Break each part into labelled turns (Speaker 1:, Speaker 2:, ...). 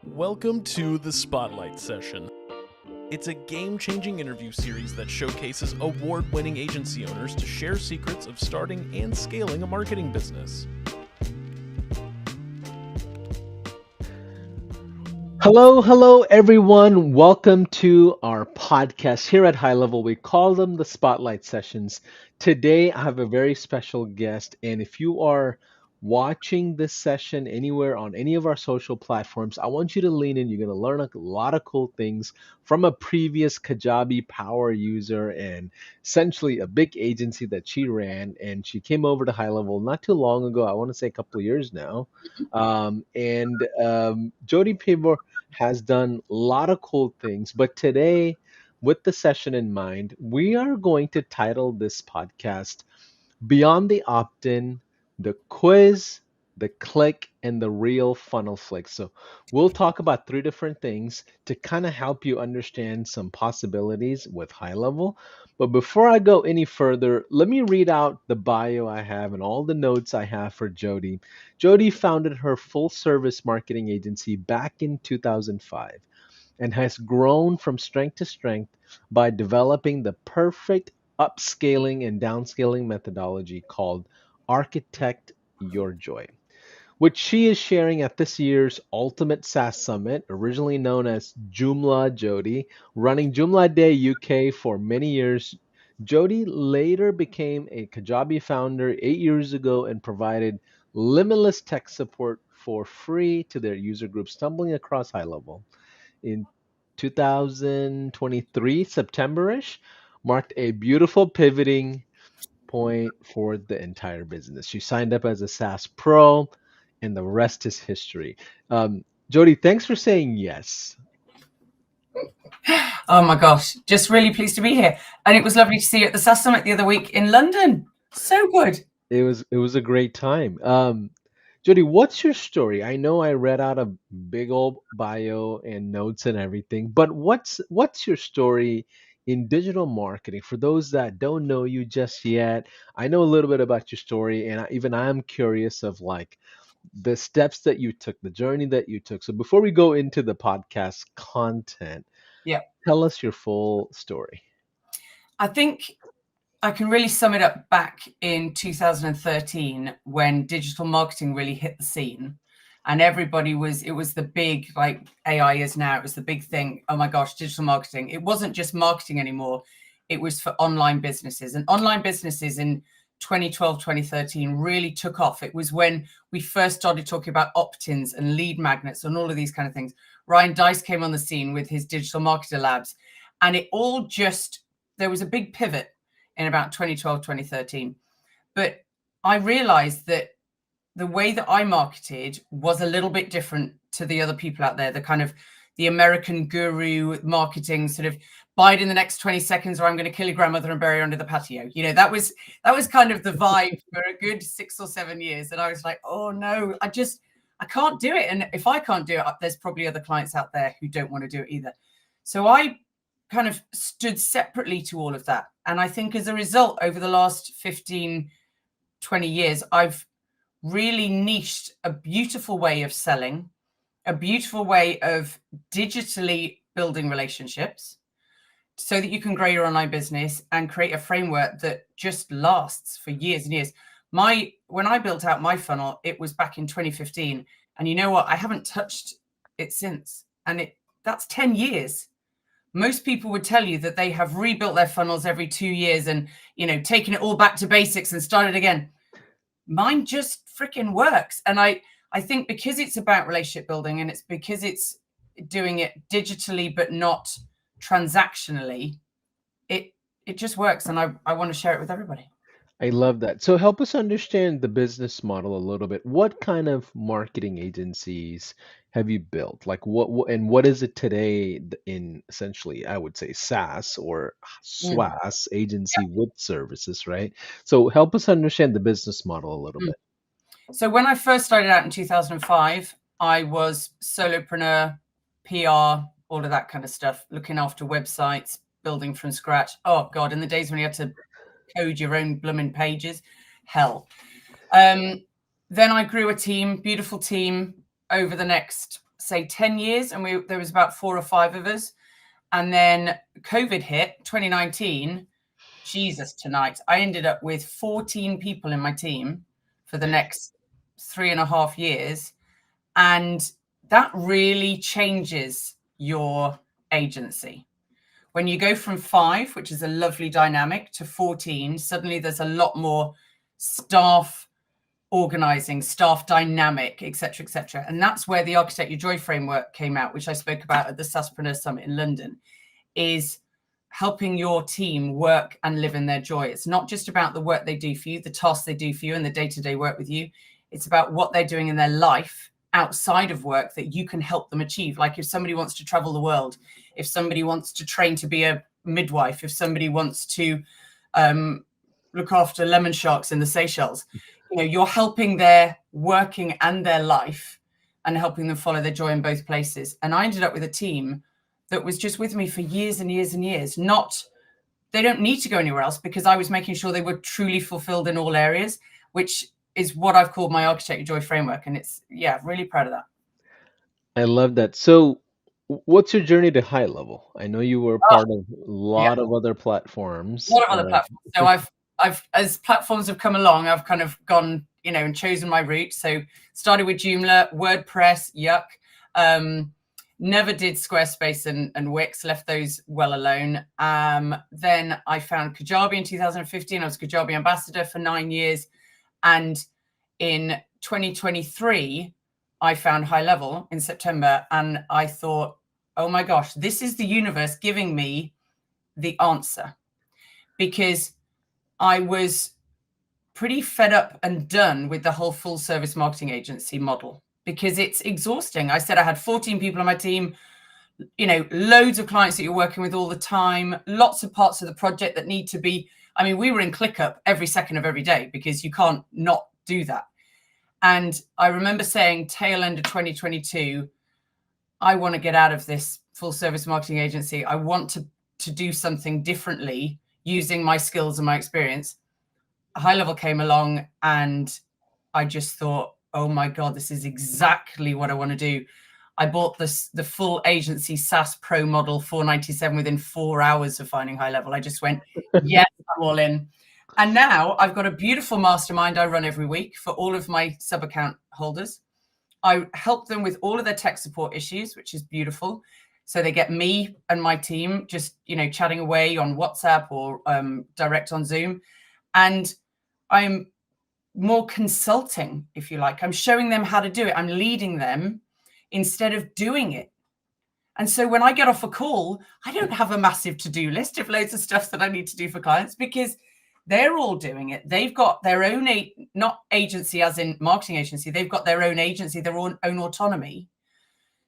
Speaker 1: Welcome to the Spotlight Session. It's a game-changing interview series that showcases award-winning agency owners to share secrets of starting and scaling a marketing business.
Speaker 2: Hello, everyone. Welcome to our podcast here at HighLevel. We call them the Spotlight Sessions. Today, I have a very special guest, and if you are watching this session anywhere on any of our social platforms, I want you to lean in. You're going to learn a lot of cool things from a previous Kajabi power user and essentially a big agency that she ran. And she came over to HighLevel not too long ago. I want to say a couple of years now. Jodee Peevor has done a lot of cool things. But today, with the session in mind, we are going to title this podcast Beyond the Opt in, the quiz, the click, and the real funnel flick. So, we'll talk about three different things to kind of help you understand some possibilities with HighLevel. But before I go any further, let me read out the bio I have and all the notes I have for Jodee. Jodee founded her full service marketing agency back in 2005 and has grown from strength to strength by developing the perfect upscaling and downscaling methodology called Architect Your Joy, which she is sharing at this year's Ultimate SaaS Summit, originally known as Joomla Jodee, running Joomla Day UK for many years. Jodee later became a Kajabi founder 8 years ago and provided limitless tech support for free to their user group, stumbling across HighLevel in 2023, September-ish, marked a beautiful pivoting point for the entire business. She signed up as a SaaS pro, and the rest is history. Jodee, thanks for saying yes.
Speaker 3: Oh my gosh, just really pleased to be here. And it was lovely to see you at the SaaS Summit the other week in London. So good.
Speaker 2: It was a great time. Jodee, what's your story? I know I read out a big old bio and notes and everything, but what's your story in digital marketing for those that don't know you just yet? I know a little bit about your story, and even I'm curious of like the steps that you took, the journey that you took. So before we go into the podcast content,
Speaker 3: Yeah.
Speaker 2: tell us your full story.
Speaker 3: I think I can really sum it up back in 2013 when digital marketing really hit the scene. And it was the big, like AI is now, it was the big thing. Oh my gosh, digital marketing. It wasn't just marketing anymore. It was for online businesses. And online businesses in 2012, 2013 really took off. It was when we first started talking about opt-ins and lead magnets and all of these kind of things. Ryan Dice came on the scene with his digital marketer labs. And it all there was a big pivot in about 2012, 2013. But I realized that the way that I marketed was a little bit different to the other people out there, the American guru marketing sort of buy it in the next 20 seconds or I'm going to kill your grandmother and bury her under the patio. You know, that was kind of the vibe for a good 6 or 7 years. And I was like, oh no, I can't do it. And if I can't do it, there's probably other clients out there who don't want to do it either. So I kind of stood separately to all of that. And I think as a result, over the last 15, 20 years, I've really niched a beautiful way of selling, a beautiful way of digitally building relationships so that you can grow your online business and create a framework that just lasts for years and years. When I built out my funnel, it was back in 2015. And you know what? I haven't touched it since. And that's 10 years. Most people would tell you that they have rebuilt their funnels every 2 years and, taken it all back to basics and started again. Mine just freaking works. And I think because it's about relationship building and it's because it's doing it digitally, but not transactionally, it just works. And I want to share it with everybody.
Speaker 2: I love that. So help us understand the business model a little bit. What kind of marketing agencies have you built? Like what is it today in essentially, I would say SaaS or SWAS, agency with services, right? So help us understand the business model a little bit.
Speaker 3: So when I first started out in 2005, I was solopreneur, PR, all of that kind of stuff, looking after websites, building from scratch. Oh God, in the days when you had to code your own blooming pages, hell. Then I grew a team, beautiful team, over the next say 10 years, and there was about 4 or 5 of us. And then COVID hit 2019. Jesus, tonight I ended up with 14 people in my team for the next 3.5 years. And that really changes your agency. When you go from 5, which is a lovely dynamic, to 14, suddenly there's a lot more staff organizing, staff dynamic, etc., etc. And that's where the Architect Your Joy framework came out, which I spoke about at the SaaSpreneur Summit in London, is helping your team work and live in their joy. It's not just about the work they do for you, the tasks they do for you, and the day-to-day work with you. It's about what they're doing in their life outside of work that you can help them achieve. Like if somebody wants to travel the world, if somebody wants to train to be a midwife, if somebody wants to look after lemon sharks in the Seychelles, you're helping their working and their life and helping them follow their joy in both places. And I ended up with a team that was just with me for years and years and years. They don't need to go anywhere else, because I was making sure they were truly fulfilled in all areas, which is what I've called my Architect Your Joy framework. And it's, really proud of that.
Speaker 2: I love that. So, what's your journey to HighLevel? I know you were part of a lot of other platforms.
Speaker 3: A lot of other platforms. So I've as platforms have come along, I've kind of gone, and chosen my route. So started with Joomla, WordPress, yuck. Never did Squarespace and Wix, left those well alone. Then I found Kajabi in 2015. I was Kajabi ambassador for 9 years. And in 2023, I found HighLevel in September. And I thought, oh my gosh, this is the universe giving me the answer. Because I was pretty fed up and done with the whole full service marketing agency model, because it's exhausting. I said I had 14 people on my team, loads of clients that you're working with all the time, lots of parts of the project that need to be, we were in ClickUp every second of every day, because you can't not do that. And I remember saying tail end of 2022, I want to get out of this full service marketing agency. I want to do something differently using my skills and my experience. HighLevel came along and I just thought, oh my God, this is exactly what I want to do. I bought the full agency SaaS Pro model, $497, within 4 hours of finding HighLevel. I just went, yes, I'm all in. And now I've got a beautiful mastermind I run every week for all of my sub-account holders. I help them with all of their tech support issues, which is beautiful. So they get me and my team just, chatting away on WhatsApp or direct on Zoom. And I'm more consulting, if you like. I'm showing them how to do it. I'm leading them instead of doing it. And so when I get off a call, I don't have a massive to-do list of loads of stuff that I need to do for clients, because they're all doing it. They've got their own, not agency as in marketing agency, they've got their own agency, their own autonomy,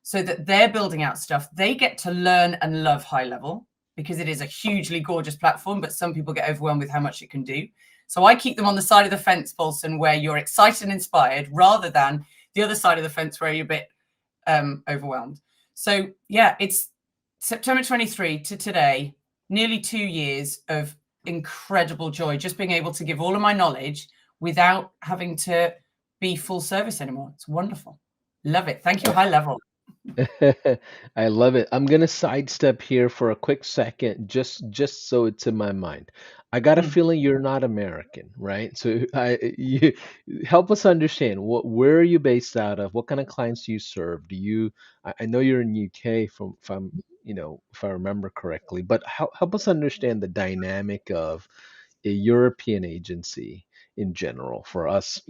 Speaker 3: so that they're building out stuff. They get to learn and love HighLevel, because it is a hugely gorgeous platform, but some people get overwhelmed with how much it can do. So I keep them on the side of the fence, Paulson, where you're excited and inspired, rather than the other side of the fence where you're a bit overwhelmed. So it's September 23 to today, nearly 2 years of incredible joy, just being able to give all of my knowledge without having to be full service anymore. It's wonderful. Love it. Thank you, HighLevel.
Speaker 2: I love it. I'm gonna sidestep here for a quick second, just so it's in my mind. I got a feeling you're not American, right? So you help us understand where are you based out of? What kind of clients do you serve? I know you're in UK, if I remember correctly, but help us understand the dynamic of a European agency in general for us,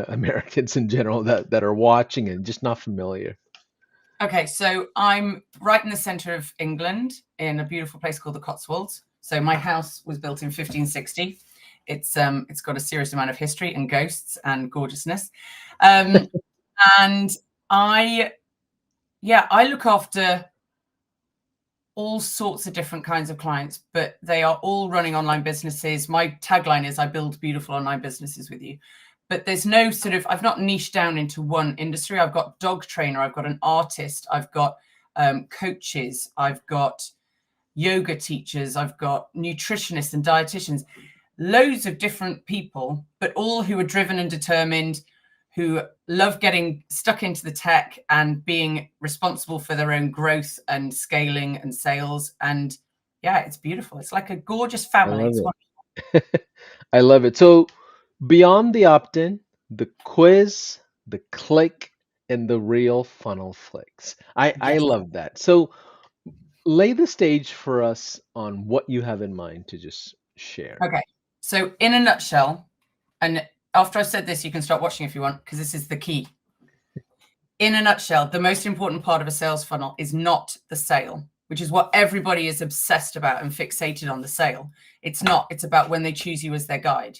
Speaker 2: Americans in general that are watching and just not familiar.
Speaker 3: Okay, so I'm right in the center of England in a beautiful place called the Cotswolds. So my house was built in 1560. It's got a serious amount of history and ghosts and gorgeousness. And I look after all sorts of different kinds of clients, but they are all running online businesses. My tagline is I build beautiful online businesses with you. But there's no I've not niched down into one industry. I've got dog trainer, I've got an artist, I've got coaches, I've got yoga teachers, I've got nutritionists and dietitians, loads of different people, but all who are driven and determined, who love getting stuck into the tech and being responsible for their own growth and scaling and sales. And yeah, it's beautiful. It's like a gorgeous
Speaker 2: I
Speaker 3: family.
Speaker 2: love
Speaker 3: It's
Speaker 2: it. I love it. So beyond the opt-in, the quiz, the click, and the real funnel flicks. I
Speaker 3: yes.
Speaker 2: love that. So lay the stage for us on what you have in mind to just share.
Speaker 3: Okay. So in a nutshell, and after I said this, you can start watching if you want, because this is the key. In a nutshell, the most important part of a sales funnel is not the sale, which is what everybody is obsessed about and fixated on the sale. It's not. It's about when they choose you as their guide.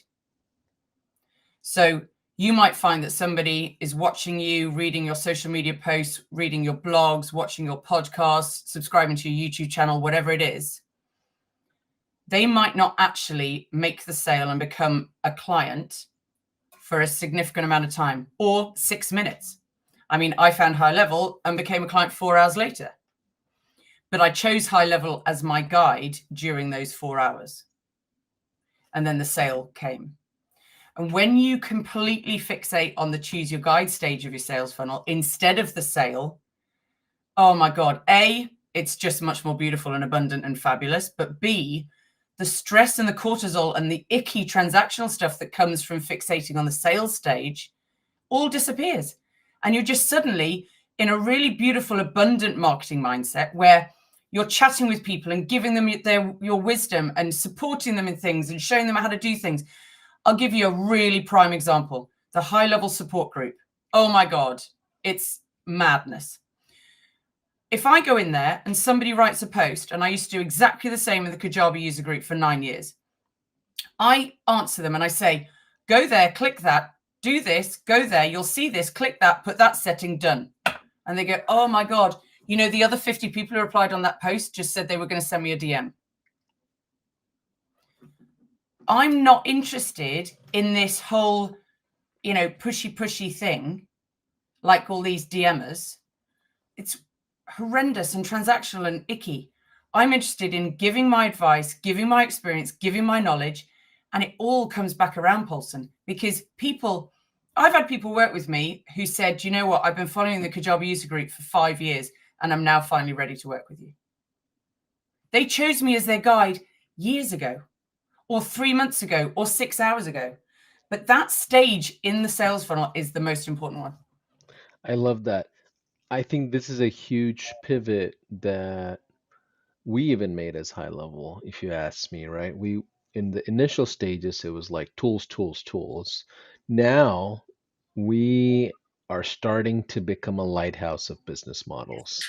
Speaker 3: So you might find that somebody is watching you, reading your social media posts, reading your blogs, watching your podcasts, subscribing to your YouTube channel, whatever it is. They might not actually make the sale and become a client for a significant amount of time, or 6 minutes. I mean, I found HighLevel and became a client 4 hours later. But I chose HighLevel as my guide during those 4 hours. And then the sale came. And when you completely fixate on the choose your guide stage of your sales funnel instead of the sale, oh my God, A, it's just much more beautiful and abundant and fabulous. But B, the stress and the cortisol and the icky transactional stuff that comes from fixating on the sales stage all disappears. And you're just suddenly in a really beautiful, abundant marketing mindset where you're chatting with people and giving them your wisdom and supporting them in things and showing them how to do things. I'll give you a really prime example. The HighLevel support group. Oh my God, it's madness. If I go in there and somebody writes a post, and I used to do exactly the same in the Kajabi user group for 9 years, I answer them and I say, go there, click that, do this, go there, you'll see this, click that, put that setting, done. And they go, oh my God, you know, the other 50 people who replied on that post just said they were going to send me a DM. I'm not interested in this whole, you know, pushy thing, like all these DMers. It's horrendous and transactional and icky. I'm interested in giving my advice, giving my experience, giving my knowledge, and it all comes back around, Paulson, because I've had people work with me who said, you know what, I've been following the Kajabi user group for 5 years, and I'm now finally ready to work with you. They chose me as their guide years ago, or 3 months ago, or 6 hours ago. But that stage in the sales funnel is the most important one.
Speaker 2: I love that. I think this is a huge pivot that we even made as HighLevel, if you ask me, right? We in the initial stages it was like tools, tools, tools. Now we are starting to become a lighthouse of business models,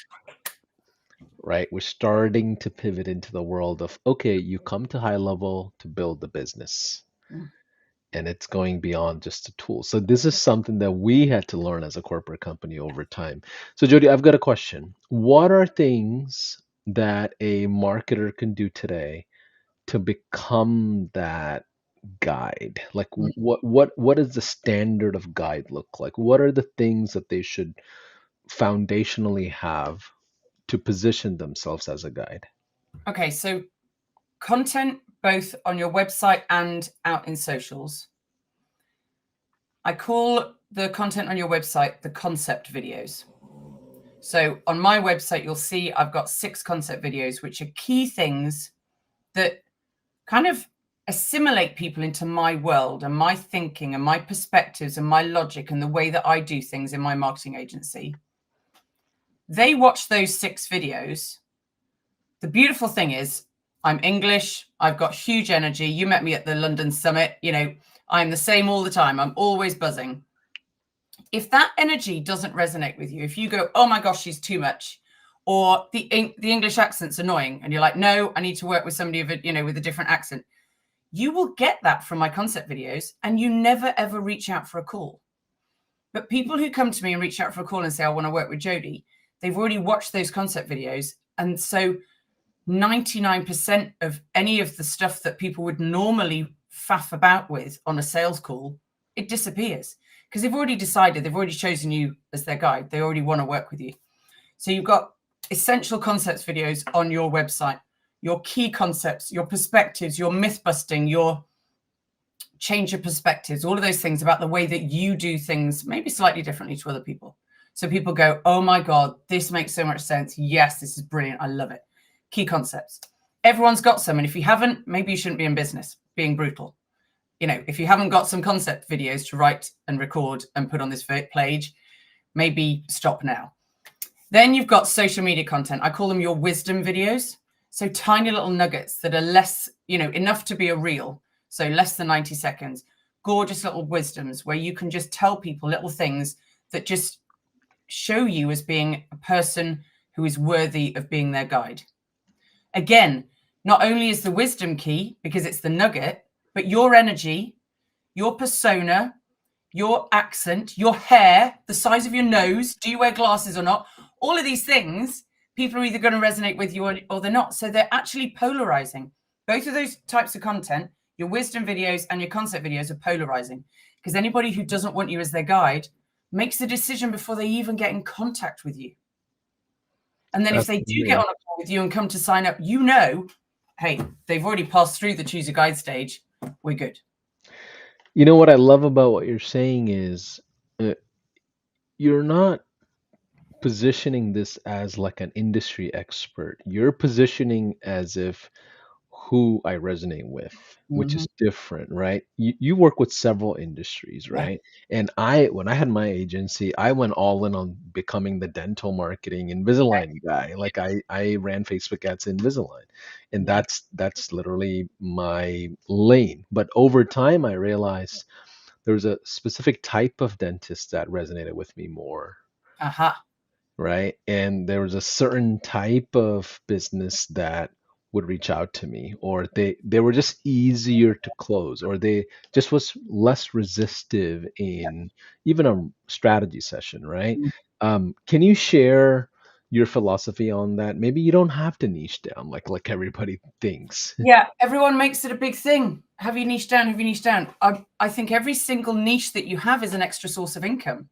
Speaker 2: right? We're starting to pivot into the world of, okay, you come to HighLevel to build the business. And it's going beyond just a tool. So this is something that we had to learn as a corporate company over time. So Jodee, I've got a question. What are things that a marketer can do today to become that guide? Like what does the standard of guide look like? What are the things that they should foundationally have to position themselves as a guide?
Speaker 3: Okay, so content both on your website and out in socials. I call the content on your website the concept videos. So on my website, you'll see I've got 6 concept videos, which are key things that kind of assimilate people into my world and my thinking and my perspectives and my logic and the way that I do things in my marketing agency. They watch those 6 videos. The beautiful thing is I'm English. I've got huge energy. You met me at the London Summit. You know, I'm the same all the time. I'm always buzzing. If that energy doesn't resonate with you, if you go, oh my gosh, she's too much, or the English accent's annoying, and you're like, no, I need to work with somebody with a different accent, you will get that from my concept videos, and you never ever reach out for a call. But people who come to me and reach out for a call and say, I want to work with Jodee, they've already watched those concept videos, and so 99% of any of the stuff that people would normally faff about with on a sales call, it disappears because they've already decided, they've already chosen you as their guide. They already want to work with you. So you've got essential concepts videos on your website, your key concepts, your perspectives, your myth busting, your change your perspectives, all of those things about the way that you do things, maybe slightly differently to other people. So people go, oh my God, this makes so much sense. Yes, this is brilliant. I love it. Key concepts. Everyone's got some. And if you haven't, maybe you shouldn't be in business, being brutal. If you haven't got some concept videos to write and record and put on this page, maybe stop now. Then you've got social media content. I call them your wisdom videos. So tiny little nuggets that are less, enough to be a reel. So less than 90 seconds, gorgeous little wisdoms where you can just tell people little things that just show you as being a person who is worthy of being their guide. Again, not only is the wisdom key because it's the nugget, but your energy, your persona, your accent, your hair, the size of your nose, do you wear glasses or not? All of these things, people are either going to resonate with you or they're not. So they're actually polarizing. Both of those types of content, your wisdom videos and your concept videos, are polarizing, because anybody who doesn't want you as their guide makes the decision before they even get in contact with you. And then if they do get on a call with you and come to sign up, hey, they've already passed through the choose a guide stage. We're good.
Speaker 2: What I love about what you're saying is you're not positioning this as like an industry expert. You're positioning as if who I resonate with, which is different, right? You work with several industries, right? Yeah. And when I had my agency, I went all in on becoming the dental marketing Invisalign guy. Like I ran Facebook ads in Invisalign, and that's literally my lane. But over time, I realized there was a specific type of dentist that resonated with me more. Right. And there was a certain type of business that would reach out to me, or they were just easier to close, or they just was less resistive in even a strategy session, right? Can you share your philosophy on that? Maybe you don't have to niche down like everybody thinks.
Speaker 3: Yeah, everyone makes it a big thing. Have you niche down? Have you niche down? I think every single niche that you have is an extra source of income.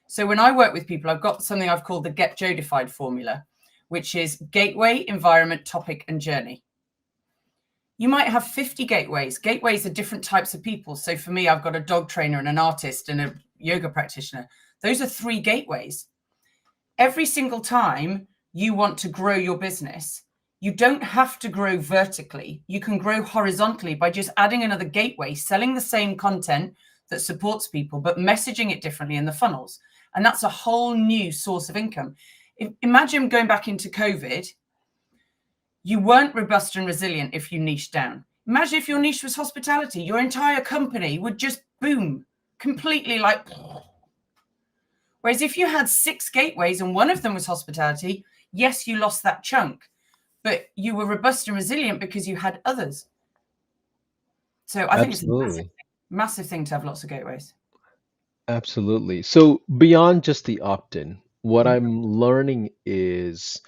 Speaker 3: So when I work with people, I've got something I've called the Get Jodified formula, which is gateway, environment, topic, and journey. You might have 50 gateways. Gateways are different types of people. So for me, I've got a dog trainer and an artist and a yoga practitioner. Those are 3 gateways. Every single time you want to grow your business, you don't have to grow vertically. You can grow horizontally by just adding another gateway, selling the same content that supports people, but messaging it differently in the funnels. And that's a whole new source of income. Imagine going back into COVID, you weren't robust and resilient if you niched down. Imagine if your niche was hospitality, your entire company would just boom, completely like. Whereas if you had 6 gateways and one of them was hospitality, yes, you lost that chunk, but you were robust and resilient because you had others. So I think it's a massive thing to have lots of gateways.
Speaker 2: Absolutely. So beyond just the opt-in, what I'm learning is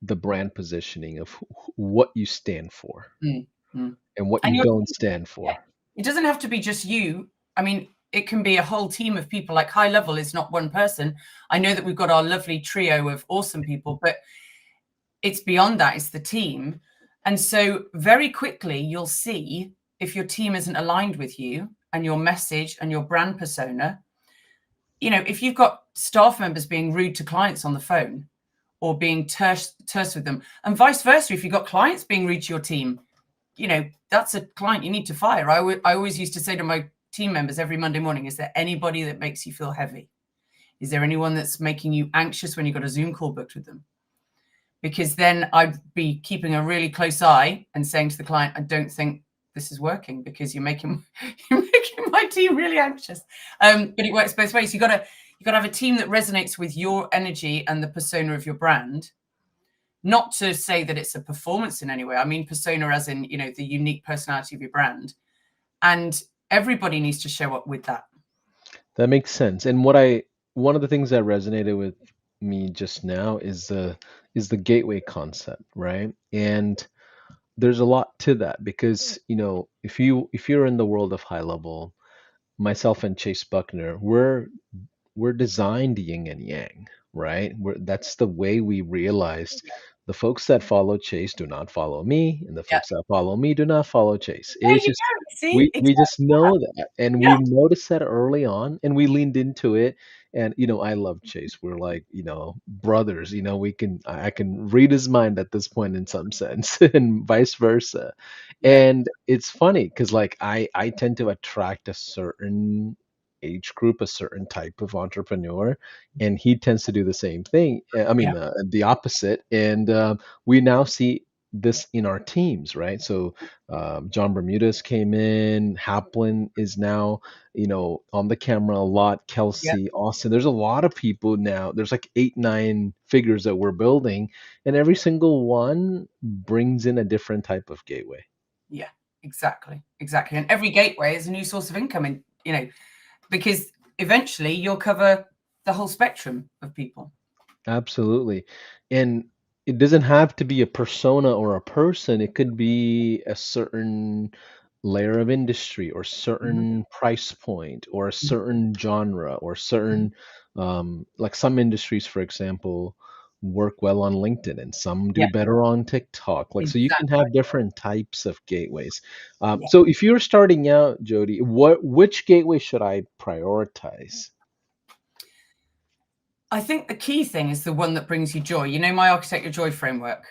Speaker 2: the brand positioning of what you stand for and what you don't stand for.
Speaker 3: Yeah. It doesn't have to be just you. I mean, it can be a whole team of people. Like HighLevel is not one person. I know that we've got our lovely trio of awesome people, but it's beyond that. It's the team. And so very quickly, you'll see if your team isn't aligned with you and your message and your brand persona. If you've got staff members being rude to clients on the phone or being terse with them, and vice versa, if you've got clients being rude to your team, that's a client you need to fire. I always used to say to my team members every Monday morning, is there anybody that makes you feel heavy? Is there anyone that's making you anxious when you've got a Zoom call booked with them? Because then I'd be keeping a really close eye and saying to the client, I don't think this is working because you're making my team really anxious. But it works both ways. You got to have a team that resonates with your energy and the persona of your brand. Not to say that it's a performance in any way. I mean persona as in, the unique personality of your brand. And everybody needs to show up with that.
Speaker 2: That makes sense. And one of the things that resonated with me just now is the gateway concept, right? And there's a lot to that because if you're in the world of HighLevel, myself and Chase Buckner, we're designed yin and yang, right? That's the way we realized The folks that follow Chase do not follow me, and the
Speaker 3: Yeah.
Speaker 2: folks that follow me do not follow Chase.
Speaker 3: There
Speaker 2: It's
Speaker 3: you
Speaker 2: just
Speaker 3: go. See,
Speaker 2: we just
Speaker 3: exactly that.
Speaker 2: know that, and
Speaker 3: Yeah.
Speaker 2: we noticed that early on, and we leaned into it. And I love Chase. We're like brothers. I can read his mind at this point in some sense, and vice versa.
Speaker 3: Yeah.
Speaker 2: And it's funny because like I tend to attract a certain age group, a certain type of entrepreneur, and he tends to do the same thing. I
Speaker 3: Yeah.
Speaker 2: mean, the opposite. And we now see this in our teams, right? So John Bermudez came in, Haplin is now, on the camera a lot,
Speaker 3: Yeah.
Speaker 2: Kelsey, Austin. There's a lot of people now. There's like 8, 9 figures that we're building, and every single one brings in a different type of gateway.
Speaker 3: Yeah. Exactly. Exactly. And every gateway is a new source of income, and because eventually you'll cover the whole spectrum of people.
Speaker 2: Absolutely. And it doesn't have to be a persona or a person. It could be a certain layer of industry or
Speaker 3: Mhm.
Speaker 2: certain price point or a
Speaker 3: Mhm.
Speaker 2: certain genre or
Speaker 3: Mhm.
Speaker 2: certain, like some industries, for example, work well on LinkedIn and some do
Speaker 3: Yeah.
Speaker 2: better on TikTok. Like, so you can
Speaker 3: Exactly.
Speaker 2: have different types of gateways.
Speaker 3: Yeah.
Speaker 2: So if you're starting out, Jody, which gateway should I prioritize?
Speaker 3: I think the key thing is the one that brings you joy. My Architect Your Joy framework.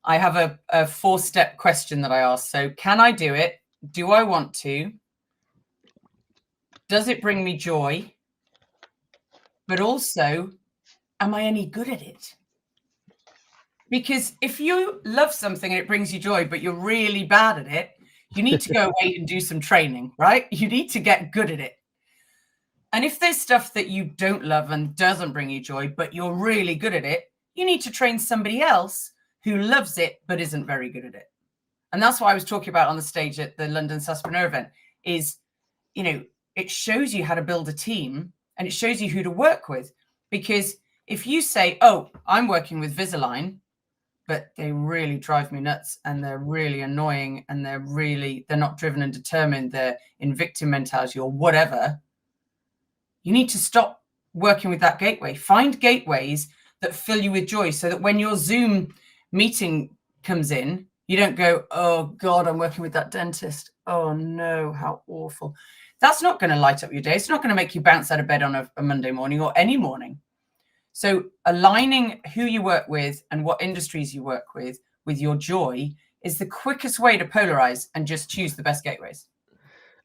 Speaker 3: I have a 4-step question that I ask. So, can I do it? Do I want to? Does it bring me joy? But also, am I any good at it? Because if you love something and it brings you joy, but you're really bad at it, you need to go away and do some training, right? You need to get good at it. And if there's stuff that you don't love and doesn't bring you joy, but you're really good at it, you need to train somebody else who loves it but isn't very good at it. And that's what I was talking about on the stage at the London SaaSpreneur event is, it shows you how to build a team and it shows you who to work with. Because if you say, oh, I'm working with Visalign, but they really drive me nuts and they're really annoying and they're not driven and determined, they're in victim mentality or whatever, you need to stop working with that gateway. Find gateways that fill you with joy so that when your Zoom meeting comes in, you don't go, oh God, I'm working with that dentist. Oh no, how awful. That's not going to light up your day. It's not going to make you bounce out of bed on a Monday morning or any morning. So aligning who you work with and what industries you work with your joy is the quickest way to polarize and just choose the best gateways.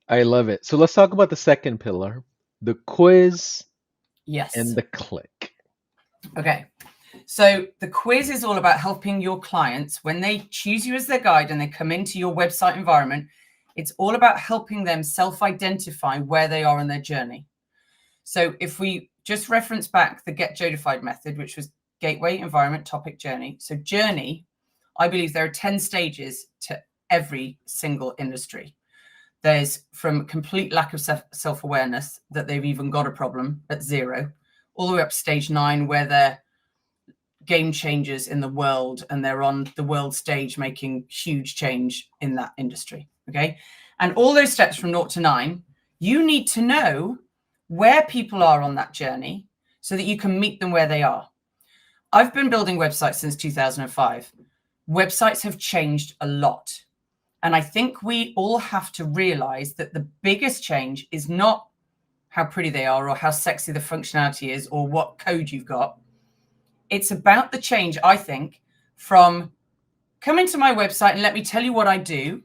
Speaker 2: I love it. So let's talk about the second pillar, the quiz
Speaker 3: Yes.
Speaker 2: and the click.
Speaker 3: Okay. So the quiz is all about helping your clients when they choose you as their guide and they come into your website environment. It's all about helping them self-identify where they are in their journey. So if we just reference back the Get Jodified method, which was gateway, environment, topic, journey. So journey, I believe there are 10 stages to every single industry. There's from complete lack of self-awareness that they've even got a problem at 0, all the way up to stage 9, where they're game changers in the world and they're on the world stage making huge change in that industry. Okay. And all those steps from 0 to 9, you need to know where people are on that journey so that you can meet them where they are. I've been building websites since 2005. Websites have changed a lot. And I think we all have to realize that the biggest change is not how pretty they are or how sexy the functionality is or what code you've got. It's about the change, I think, from come into my website and let me tell you what I do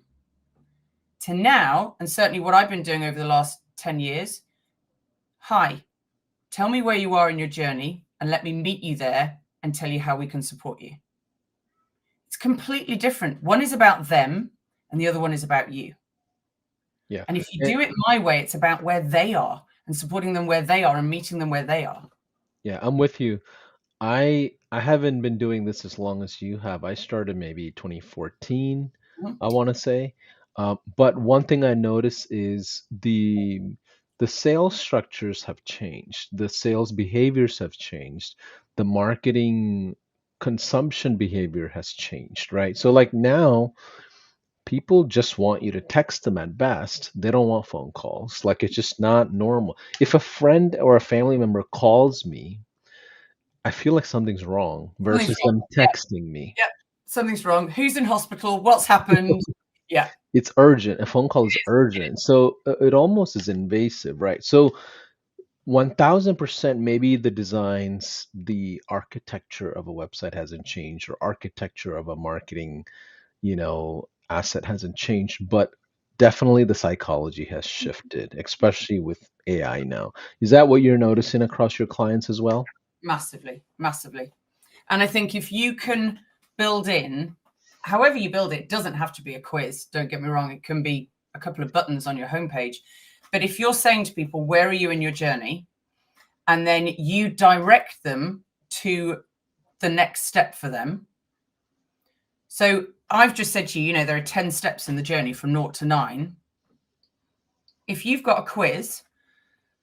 Speaker 3: to now, and certainly what I've been doing over the last 10 years. Hi, tell me where you are in your journey and let me meet you there and tell you how we can support you. It's completely different. One is about them and the other one is about you.
Speaker 2: Yeah.
Speaker 3: And if you do it my way, it's about where they are and supporting them where they are and meeting them where they are.
Speaker 2: Yeah, I'm with you. I haven't been doing this as long as you have. I started maybe 2014,
Speaker 3: Mhm.
Speaker 2: I want to say. But one thing I notice is the sales structures have changed. The sales behaviors have changed. The marketing consumption behavior has changed, right? So like now, people just want you to text them at best. They don't want phone calls. Like it's just not normal. If a friend or a family member calls me, I feel like something's wrong
Speaker 3: Something's
Speaker 2: versus
Speaker 3: wrong.
Speaker 2: them texting me.
Speaker 3: Yeah, something's wrong. Who's in hospital? What's happened? Yeah.
Speaker 2: It's urgent. A phone call is urgent. So it almost is invasive, right? So 1000% maybe the designs, the architecture of a website hasn't changed, or architecture of a marketing, asset hasn't changed, but definitely the psychology has shifted, especially with AI now. Is that what you're noticing across your clients as well?
Speaker 3: Massively, massively. And I think if you can build in, however you build it, doesn't have to be a quiz. Don't get me wrong. It can be a couple of buttons on your homepage. But if you're saying to people, where are you in your journey? And then you direct them to the next step for them. So I've just said to you, there are 10 steps in the journey from 0 to 9. If you've got a quiz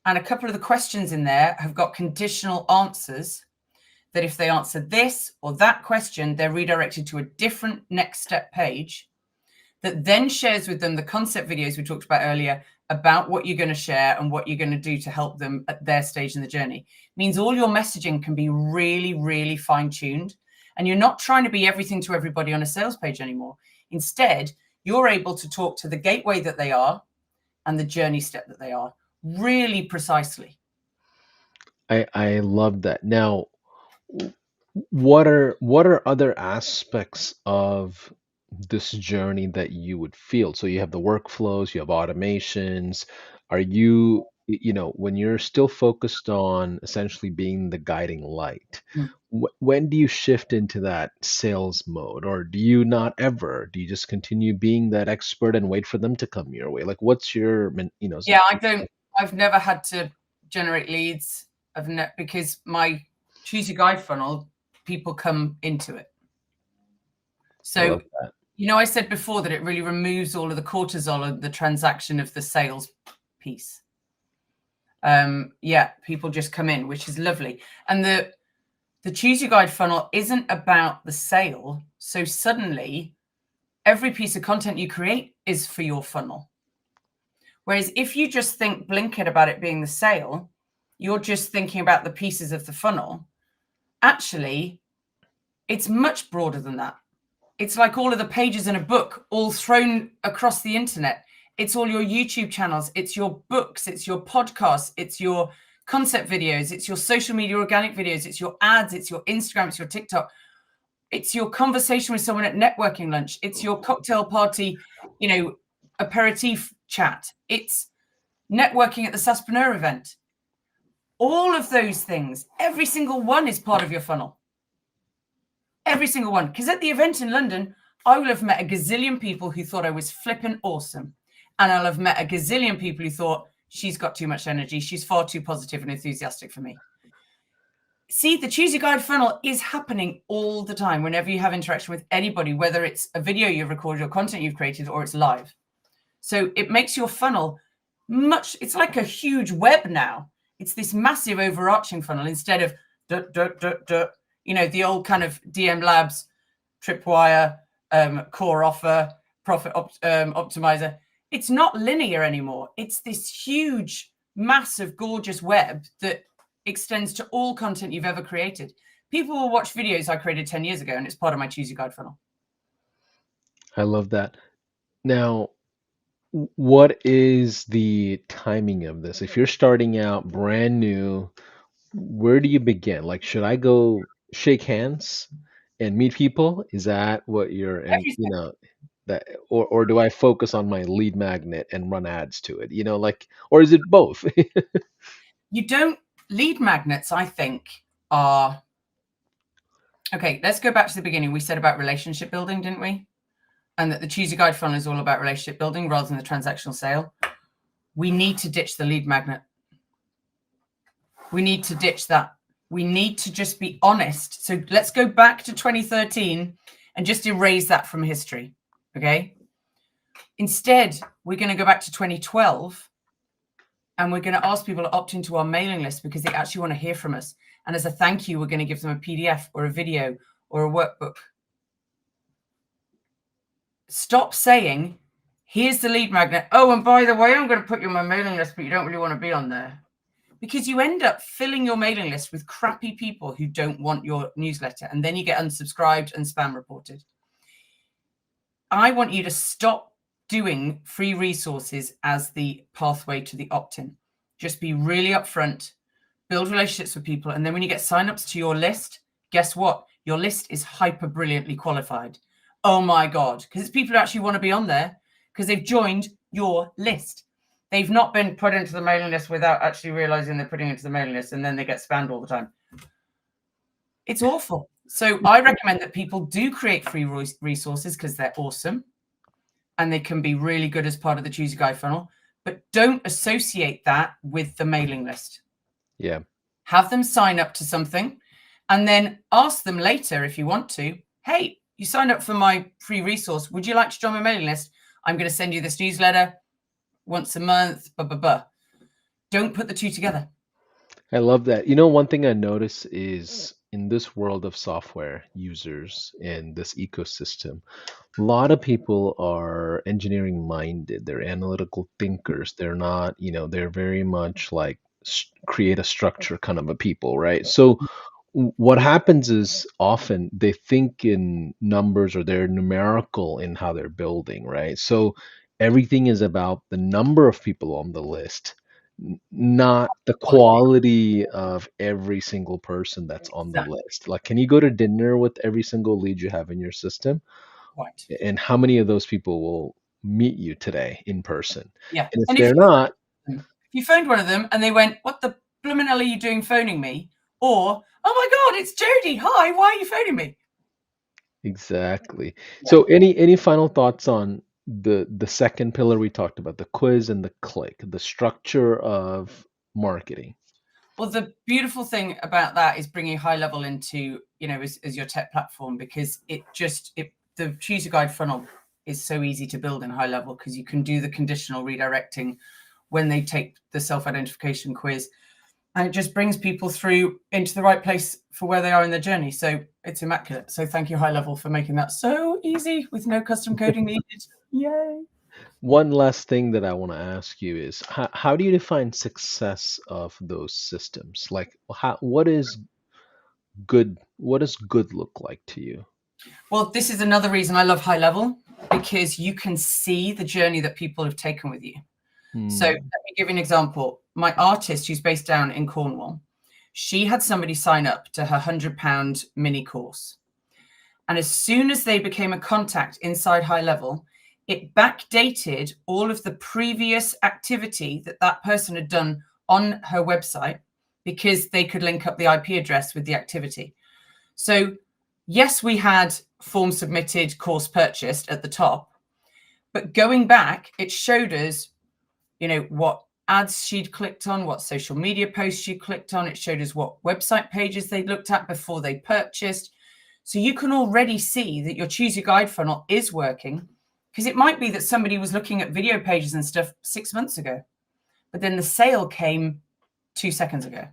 Speaker 3: and a couple of the questions in there have got conditional answers, that if they answer this or that question, they're redirected to a different next step page that then shares with them the concept videos we talked about earlier about what you're going to share and what you're going to do to help them at their stage in the journey. It means all your messaging can be really, really fine-tuned, and you're not trying to be everything to everybody on a sales page anymore. Instead, you're able to talk to the gateway that they are and the journey step that they are really precisely.
Speaker 2: I love that. Now, what are other aspects of this journey that you would feel? So you have the workflows, you have automations. Are you, when you're still focused on essentially being the guiding light, when do you shift into that sales mode, or do you not ever? Do you just continue being that expert and wait for them to come your way? Like, what's your,
Speaker 3: Yeah, I've never had to generate leads. Because my choose your guide funnel, people come into it.
Speaker 2: I love
Speaker 3: So,
Speaker 2: that.
Speaker 3: I said before that it really removes all of the cortisol of the transaction of the sales piece. Yeah, people just come in, which is lovely. And the choose your guide funnel isn't about the sale. So suddenly every piece of content you create is for your funnel. Whereas if you just think blinkered about it being the sale, you're just thinking about the pieces of the funnel. Actually, it's much broader than that. It's like all of the pages in a book all thrown across the internet. It's all your YouTube channels, it's your books, it's your podcasts, it's your concept videos, it's your social media organic videos, it's your ads, it's your Instagram, it's your TikTok, it's your conversation with someone at networking lunch, it's your cocktail party, aperitif chat, it's networking at the SaaSpreneur event. All of those things, every single one is part of your funnel. Every single one. Because at the event in London, I will have met a gazillion people who thought I was flipping awesome. And I'll have met a gazillion people who thought, she's got too much energy. She's far too positive and enthusiastic for me. See, the Choose Your Guide funnel is happening all the time whenever you have interaction with anybody, whether it's a video you've recorded or content you've created or it's live. So it makes your funnel it's like a huge web now. It's this massive overarching funnel instead of the old kind of DM Labs, Tripwire, core offer, profit optimizer. It's not linear anymore. It's this huge, massive, gorgeous web that extends to all content you've ever created. People will watch videos I created 10 years ago, and it's part of my Choose Your Guide funnel.
Speaker 2: I love that. Now, what is the timing of this? If you're starting out brand new, where do you begin? Like, should I go shake hands and meet people? Is that what you're, and that, or do I focus on my lead magnet and run ads to it? Or is it both?
Speaker 3: Lead magnets, I think, are okay. Let's go back to the beginning. We said about relationship building, didn't we? And that the Choose Your Guide funnel is all about relationship building rather than the transactional sale. We need to ditch the lead magnet. We need to ditch that. We need to just be honest. So let's go back to 2013 and just erase that from history. Okay. Instead, we're going to go back to 2012 and we're going to ask people to opt into our mailing list because they actually want to hear from us. And as a thank you, we're going to give them a PDF or a video or a workbook. Stop saying, here's the lead magnet. Oh, and by the way, I'm going to put you on my mailing list, but you don't really want to be on there. because you end up filling your mailing list with crappy people who don't want your newsletter, and then you get unsubscribed and spam reported. I want you to stop doing free resources as the pathway to the opt-in. Just be really upfront, build relationships with people, and then when you get signups to your list, guess what? Your list is hyper brilliantly qualified. Oh my God, because it's people who actually want to be on there because they've joined your list. They've not been put into the mailing list without actually realizing they're putting into the mailing list, and then they get spammed all the time. It's awful. So I recommend that people do create free resources because they're awesome and they can be really good as part of the Choose Your Guide funnel, but don't associate that with the mailing list.
Speaker 2: Yeah.
Speaker 3: Have them sign up to something and then ask them later if you want to, hey, you signed up for my free resource. Would you like to join my mailing list? I'm going to send you this newsletter once a month, blah, blah, blah. Don't put the two together.
Speaker 2: I love that. You know, one thing I notice is in this world of software users and this ecosystem, a lot of people are engineering minded. They're analytical thinkers. They're not, they're very much like create a structure kind of a people, right? So what happens is often they think in numbers or they're numerical in how they're building, right? So everything is about the number of people on the list, not the quality of every single person that's on the list. Like, can you go to dinner with every single lead you have in your system?
Speaker 3: Right.
Speaker 2: And how many of those people will meet you today in person?
Speaker 3: Yeah.
Speaker 2: And if
Speaker 3: And
Speaker 2: they're not,
Speaker 3: if you phoned one of them and they went, what the blooming hell are you doing phoning me? Or, oh my God, it's Jodee. Hi, why are you phoning me?
Speaker 2: exactly. So any final thoughts on the second pillar we talked about, the quiz and the click, the structure of marketing?
Speaker 3: Well, the beautiful thing about that is bringing HighLevel into, as your tech platform, because the Choose Your Guide funnel is so easy to build in HighLevel because you can do the conditional redirecting when they take the self-identification quiz. And it just brings people through into the right place for where they are in their journey. So it's immaculate. So thank you, HighLevel, for making that so easy with no custom coding needed. Yay.
Speaker 2: One last thing that I want to ask you is how do you define success of those systems? Like what is good? What does good look like to you?
Speaker 3: Well, this is another reason I love HighLevel, because you can see the journey that people have taken with you. So let me give you an example. My artist, who's based down in Cornwall, she had somebody sign up to her £100 mini course. And as soon as they became a contact inside HighLevel, it backdated all of the previous activity that person had done on her website because they could link up the IP address with the activity. So yes, we had form submitted, course purchased at the top, but going back, it showed us, what ads she'd clicked on, what social media posts she clicked on. It showed us what website pages they looked at before they purchased. So you can already see that your Choose Your Guide funnel is working, because it might be that somebody was looking at video pages and stuff 6 months ago, but then the sale came 2 seconds ago.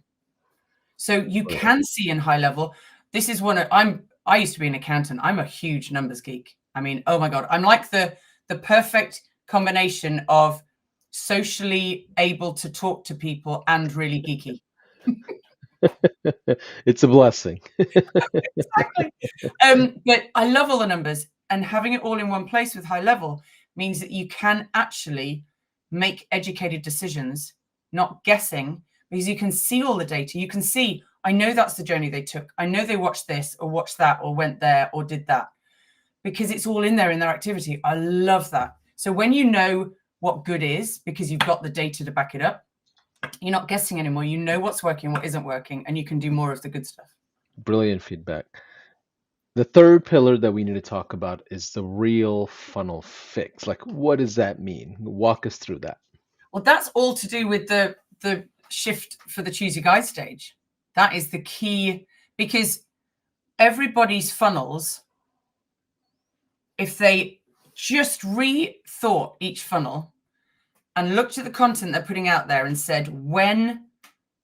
Speaker 3: So you can see in HighLevel, this is I used to be an accountant. I'm a huge numbers geek. I mean, oh my God, I'm like the perfect combination of socially able to talk to people and really geeky.
Speaker 2: It's a blessing.
Speaker 3: Exactly. But I love all the numbers, and having it all in one place with HighLevel means that you can actually make educated decisions, not guessing, because you can see all the data. You can see, I know that's the journey they took. I know they watched this or watched that or went there or did that, because it's all in there in their activity. I love that. So when you know what good is, because you've got the data to back it up, you're not guessing anymore. You know what's working, what isn't working, and you can do more of the good stuff.
Speaker 2: Brilliant feedback. The third pillar that we need to talk about is the real funnel fix. Like, what does that mean? Walk us through that.
Speaker 3: Well, that's all to do with the shift for the Choose Your Guide stage. That is the key, because everybody's funnels, if they just rethought each funnel and looked at the content they're putting out there and said, when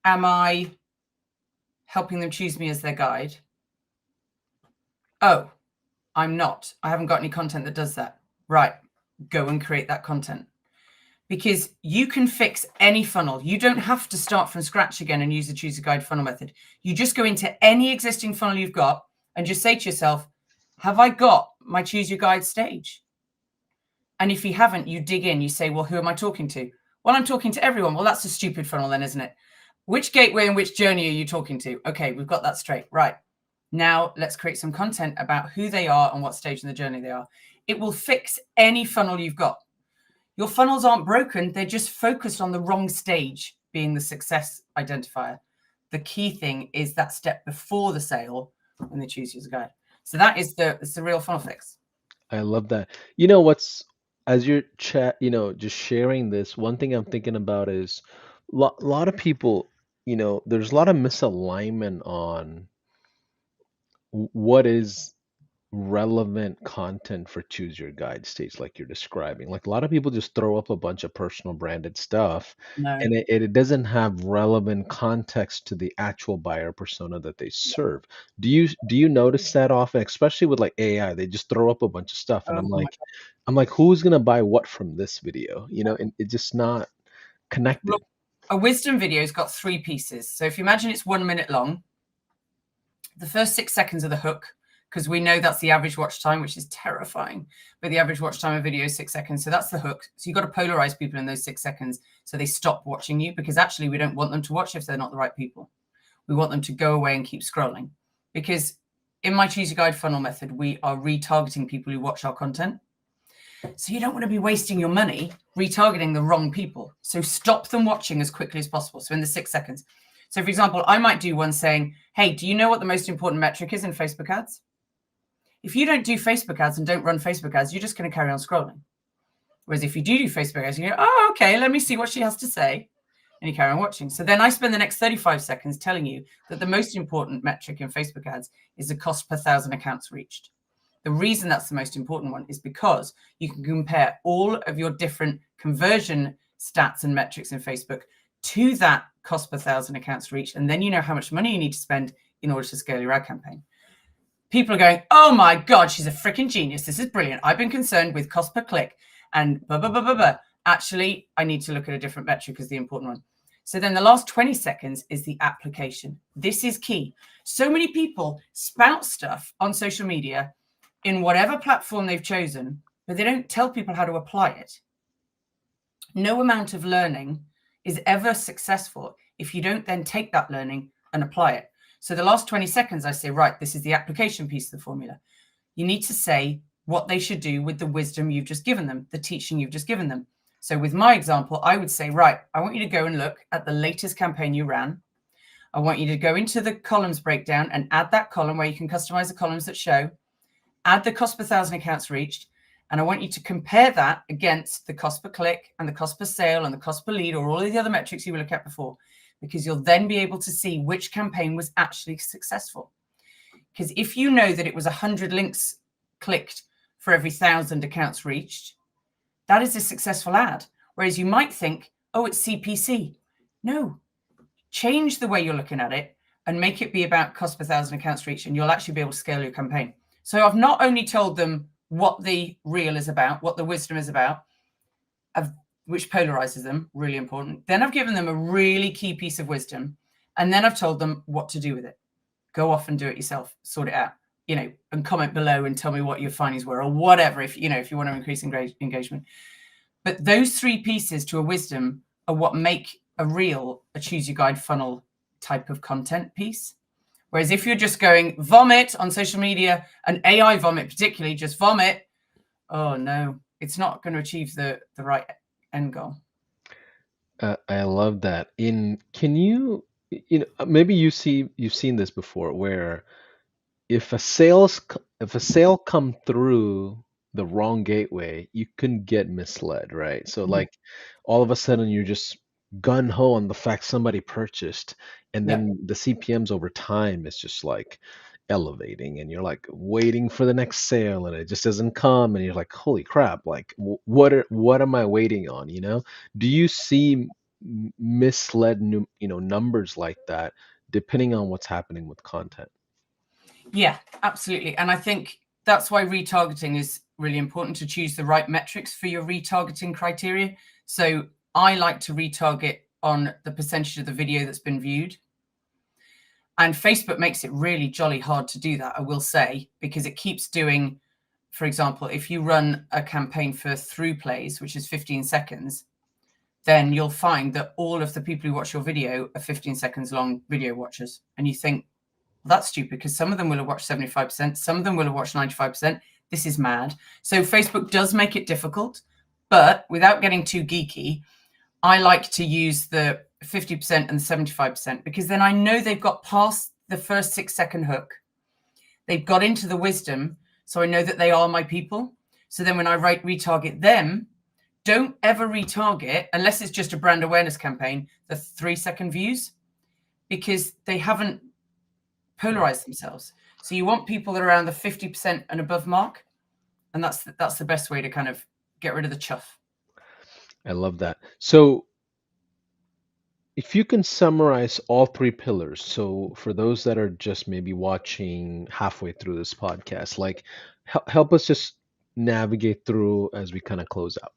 Speaker 3: am I helping them choose me as their guide? Oh, I'm not. I haven't got any content that does that. Right. Go and create that content. because you can fix any funnel. You don't have to start from scratch again and use the choose a guide funnel method. You just go into any existing funnel you've got and just say to yourself, have I got my choose your guide stage? And if you haven't, you dig in, you say, well, who am I talking to? Well, I'm talking to everyone. Well, that's a stupid funnel then, isn't it? Which gateway and which journey are you talking to? Okay, we've got that straight. Right. Now let's create some content about who they are and what stage in the journey they are. It will fix any funnel you've got. Your funnels aren't broken. They're just focused on the wrong stage being the success identifier. The key thing is that step before the sale when they choose you as a guide. So that is the real funnel fix.
Speaker 2: I love that. You know what's as you're just sharing this, one thing I'm thinking about is lot of people, there's a lot of misalignment on what is relevant content for choose your guide stage like you're describing. Like a lot of people just throw up a bunch of personal branded stuff
Speaker 3: No.
Speaker 2: and it doesn't have relevant context to the actual buyer persona that they serve. Do you notice that often, especially with like AI? They just throw up a bunch of stuff and
Speaker 3: Oh my
Speaker 2: I'm like, who's gonna buy what from this video? And it's just not connected.
Speaker 3: Look, a wisdom video's got 3 pieces. So if you imagine it's 1 minute long, the first 6 seconds are the hook, because we know that's the average watch time, which is terrifying. But the average watch time of video is 6 seconds. So that's the hook. So you've got to polarize people in those 6 seconds so they stop watching you, because actually we don't want them to watch if they're not the right people. We want them to go away and keep scrolling, because in my choose a guide funnel method, we are retargeting people who watch our content. So you don't want to be wasting your money retargeting the wrong people. So stop them watching as quickly as possible. So in the 6 seconds. So for example, I might do one saying, hey, do you know what the most important metric is in Facebook ads? If you don't do Facebook ads and don't run Facebook ads, you're just going to carry on scrolling. Whereas if you do Facebook ads, you go, oh, okay, let me see what she has to say. And you carry on watching. So then I spend the next 35 seconds telling you that the most important metric in Facebook ads is the cost per 1,000 accounts reached. The reason that's the most important one is because you can compare all of your different conversion stats and metrics in Facebook to that cost per 1,000 accounts reached. And then you know how much money you need to spend in order to scale your ad campaign. People are going, oh my God, she's a freaking genius. This is brilliant. I've been concerned with cost per click and blah, blah, blah, blah, blah. Actually, I need to look at a different metric as the important one. So then the last 20 seconds is the application. This is key. So many people spout stuff on social media in whatever platform they've chosen, but they don't tell people how to apply it. No amount of learning is ever successful if you don't then take that learning and apply it. So the last 20 seconds, I say, right, this is the application piece of the formula. You need to say what they should do with the wisdom you've just given them, the teaching you've just given them. So with my example, I would say, right, I want you to go and look at the latest campaign you ran. I want you to go into the columns breakdown and add that column where you can customize the columns that show, add the cost per 1,000 accounts reached. And I want you to compare that against the cost per click and the cost per sale and the cost per lead, or all of the other metrics you will look at before, because you'll then be able to see which campaign was actually successful. Because if you know that it was 100 links clicked for every 1,000 accounts reached, that is a successful ad. Whereas you might think, oh, it's CPC. No, change the way you're looking at it and make it be about cost per 1,000 accounts reached, and you'll actually be able to scale your campaign. So I've not only told them what the reel is about, what the wisdom is about, which polarizes them, really important. Then I've given them a really key piece of wisdom, and then I've told them what to do with it. Go off and do it yourself, sort it out, and comment below and tell me what your findings were, or whatever, if you want to increase engagement. But those 3 pieces to a wisdom are what make a choose your guide funnel type of content piece. Whereas if you're just going vomit on social media, and AI vomit particularly, just vomit, oh no, it's not going to achieve the right end goal.
Speaker 2: I love that. Can you, maybe you've seen this before, where if a sale come through the wrong gateway, you can get misled, right? So like all of a sudden you're just gun ho on the fact somebody purchased, and then the CPMs over time is just like elevating, and you're like waiting for the next sale and it just doesn't come, and you're like, holy crap, like what am I waiting on? Do you see misled numbers like that depending on what's happening with content?
Speaker 3: Yeah, absolutely. And I think that's why retargeting is really important, to choose the right metrics for your retargeting criteria. So I like to retarget on the percentage of the video that's been viewed. And Facebook makes it really jolly hard to do that, I will say, because it keeps doing, for example, if you run a campaign for through plays, which is 15 seconds, then you'll find that all of the people who watch your video are 15 seconds long video watchers. And you think, well, that's stupid, because some of them will have watched 75%, some of them will have watched 95%. This is mad. So Facebook does make it difficult, but without getting too geeky, I like to use the 50% and the 75%, because then I know they've got past the first 6-second hook. They've got into the wisdom. So I know that they are my people. So then when I retarget them, don't ever retarget, unless it's just a brand awareness campaign, the 3-second views, because they haven't polarized themselves. So you want people that are around the 50% and above mark. And that's the best way to kind of get rid of the chuff.
Speaker 2: I love that. So if you can summarize all three pillars, so for those that are just maybe watching halfway through this podcast, like help us just navigate through as we kind of close out.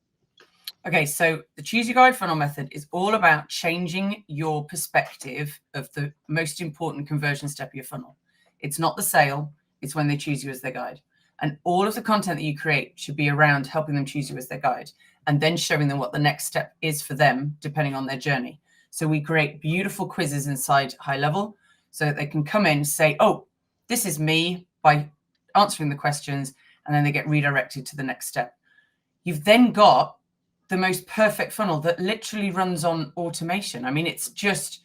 Speaker 3: Okay, so the Choose Your Guide funnel method is all about changing your perspective of the most important conversion step of your funnel. It's not the sale, it's when they choose you as their guide. And all of the content that you create should be around helping them choose you as their guide, and then showing them what the next step is for them, depending on their journey. So we create beautiful quizzes inside HighLevel so that they can come in, say, oh, this is me, by answering the questions, and then they get redirected to the next step. You've then got the most perfect funnel that literally runs on automation. I mean, it's just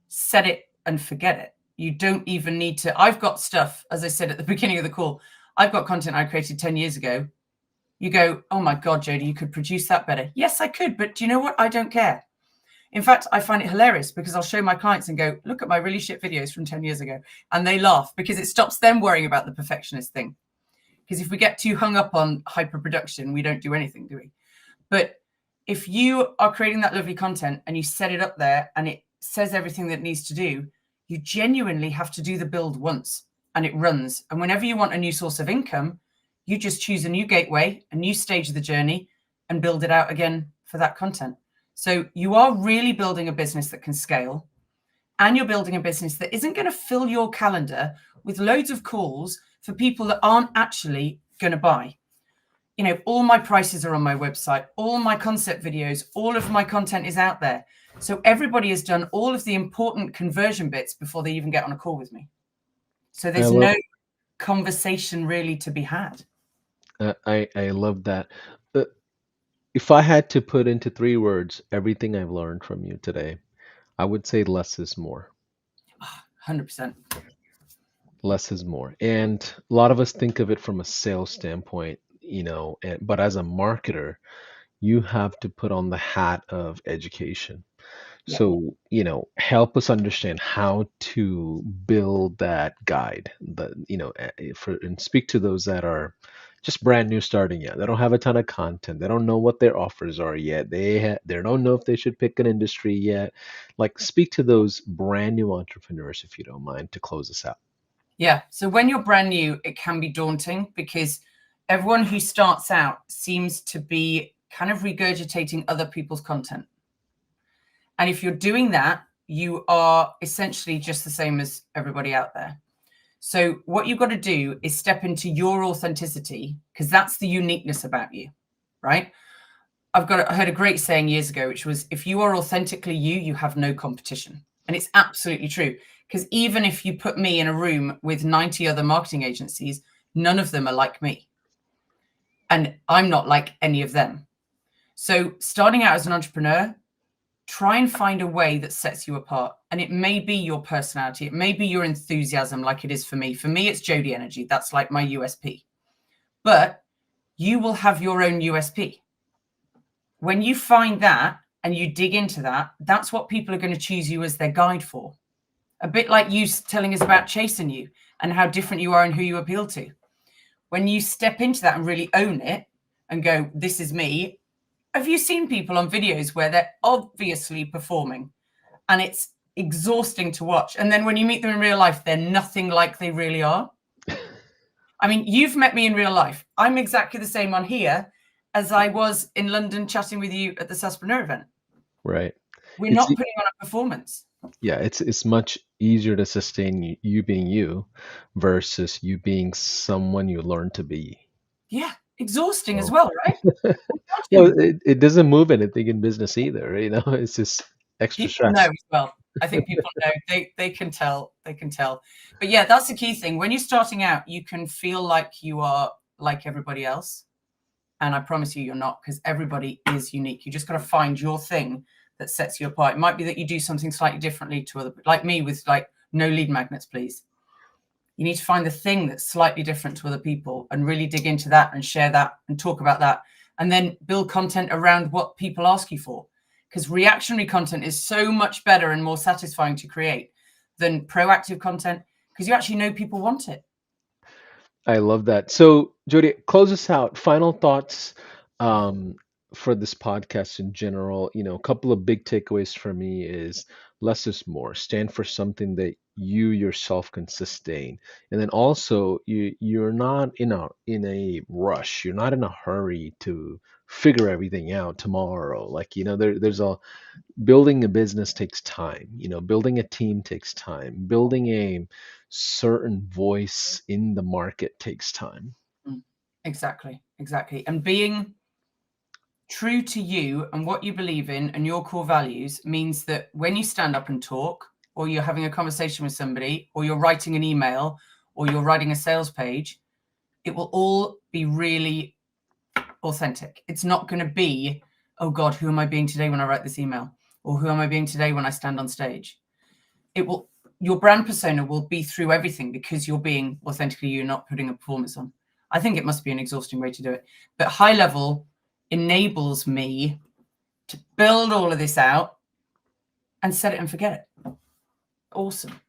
Speaker 3: set it and forget it. You don't even need to. I've got stuff, as I said at the beginning of the call, I've got content I created 10 years ago. You go, oh my God, Jodee, you could produce that better. Yes, I could. But do you know what? I don't care. In fact, I find it hilarious, because I'll show my clients and go, look at my really shit videos from 10 years ago. And they laugh, because it stops them worrying about the perfectionist thing. Because if we get too hung up on hyper production, we don't do anything, do we? But if you are creating that lovely content and you set it up there and it says everything that it needs to do, you genuinely have to do the build once and it runs. And whenever you want a new source of income, you just choose a new gateway, a new stage of the journey, and build it out again for that content. So you are really building a business that can scale, and you're building a business that isn't going to fill your calendar with loads of calls for people that aren't actually going to buy. You know, all my prices are on my website, all my concept videos, all of my content is out there. So everybody has done all of the important conversion bits before they even get on a call with me. So there's no conversation really to be had.
Speaker 2: I love that. If I had to put into 3 words everything I've learned from you today, I would say less is more.
Speaker 3: 100%.
Speaker 2: Less is more. And a lot of us think of it from a sales standpoint, but as a marketer, you have to put on the hat of education.
Speaker 3: Yeah.
Speaker 2: So, help us understand how to build that guide, and speak to those that are just brand new starting yet. They don't have a ton of content. They don't know what their offers are yet. They don't know if they should pick an industry yet. Like, speak to those brand new entrepreneurs, if you don't mind, to close us out.
Speaker 3: Yeah. So when you're brand new, it can be daunting, because everyone who starts out seems to be kind of regurgitating other people's content. And if you're doing that, you are essentially just the same as everybody out there. So what you've got to do is step into your authenticity, because that's the uniqueness about you, right? I heard a great saying years ago, which was, if you are authentically you, you have no competition. And it's absolutely true, because even if you put me in a room with 90 other marketing agencies, none of them are like me. And I'm not like any of them. So starting out as an entrepreneur, try and find a way that sets you apart. And it may be your personality. It may be your enthusiasm, like it is for me. For me, it's Jodee energy. That's like my USP. But you will have your own USP. When you find that and you dig into that, that's what people are going to choose you as their guide for. A bit like you telling us about chasing you and how different you are and who you appeal to. When you step into that and really own it and go, this is me. Have you seen people on videos where they're obviously performing and it's exhausting to watch? And then when you meet them in real life, they're nothing like they really are. I mean, you've met me in real life. I'm exactly the same on here. as I was in London chatting with you at the SaaSpreneur event.
Speaker 2: Right.
Speaker 3: We're
Speaker 2: It's
Speaker 3: not putting on a performance.
Speaker 2: Yeah, it's much easier to sustain you being you versus you being someone you learn to be.
Speaker 3: Yeah, exhausting as
Speaker 2: So,
Speaker 3: well, right?
Speaker 2: well,
Speaker 3: Imagine.
Speaker 2: it doesn't move anything in business either, it's just extra
Speaker 3: People know
Speaker 2: stress.
Speaker 3: as well. I think people know. They can tell. They can tell. But yeah, that's the key thing. When you're starting out, you can feel like you are like everybody else. And I promise you're not, because everybody is unique. You just got to find your thing that sets you apart. It might be that you do something slightly differently to other, like me with like no lead magnets, please. You need to find the thing that's slightly different to other people and really dig into that and share that and talk about that. And then build content around what people ask you for. Because reactionary content is so much better and more satisfying to create than proactive content, because you actually know people want it.
Speaker 2: I love that. So, Jodee, close us out. Final thoughts um, for this podcast in general. A couple of big takeaways for me is less is more. Stand for something that you yourself can sustain, and then also you're not in a rush. You're not in a hurry to figure everything out tomorrow. Like there's a building a business takes time. Building a team takes time. Building a certain voice in the market takes time.
Speaker 3: Exactly. And being true to you and what you believe in and your core values means that when you stand up and talk, or you're having a conversation with somebody, or you're writing an email, or you're writing a sales page, it will all be really authentic. It's not going to be, oh God, who am I being today when I write this email? Or who am I being today when I stand on stage? Your brand persona will be through everything, because you're being authentically you, not putting a performance on. I think it must be an exhausting way to do it. But HighLevel enables me to build all of this out and set it and forget it. Awesome.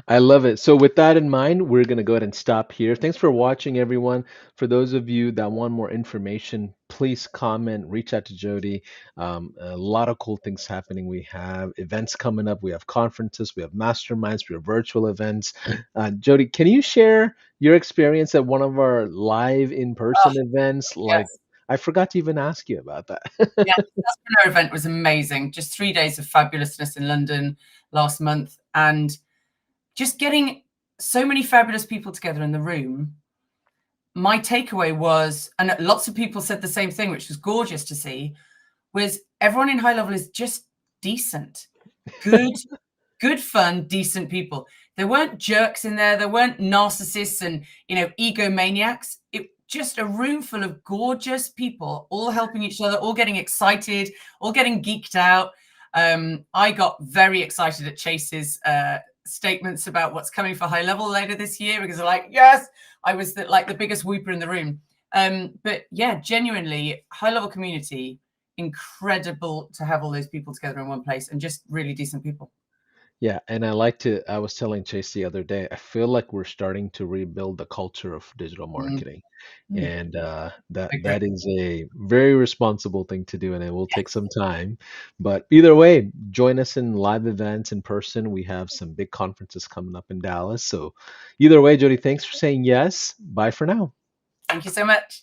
Speaker 2: I love it. So, with that in mind, we're going to go ahead and stop here. Thanks for watching, everyone. For those of you that want more information, please comment, reach out to Jodee. A lot of cool things happening. We have events coming up, we have conferences, we have masterminds, we have virtual events. Jodee, can you share your experience at one of our live in person events? Like,
Speaker 3: Yes.
Speaker 2: I forgot to even ask you about that.
Speaker 3: Yeah, the SaaSpreneur event was amazing. Just 3 days of fabulousness in London last month, and just getting so many fabulous people together in the room. My takeaway was, and lots of people said the same thing, which was gorgeous to see, was everyone in HighLevel is just decent, good fun, decent people. There weren't jerks in there. There weren't narcissists and, egomaniacs. It just a room full of gorgeous people, all helping each other, all getting excited, all getting geeked out. I got very excited at Chase's statements about what's coming for HighLevel later this year, because I'm like, yes, I was the biggest whooper in the room. But yeah, genuinely, HighLevel community, incredible to have all those people together in one place, and just really decent people.
Speaker 2: Yeah, and I was telling Chase the other day, I feel like we're starting to rebuild the culture of digital marketing. And that is a very responsible thing to do, and it will take some time. But either way, join us in live events in person. We have some big conferences coming up in Dallas. So either way, Jodee, thanks for saying yes. Bye for now.
Speaker 3: Thank you so much.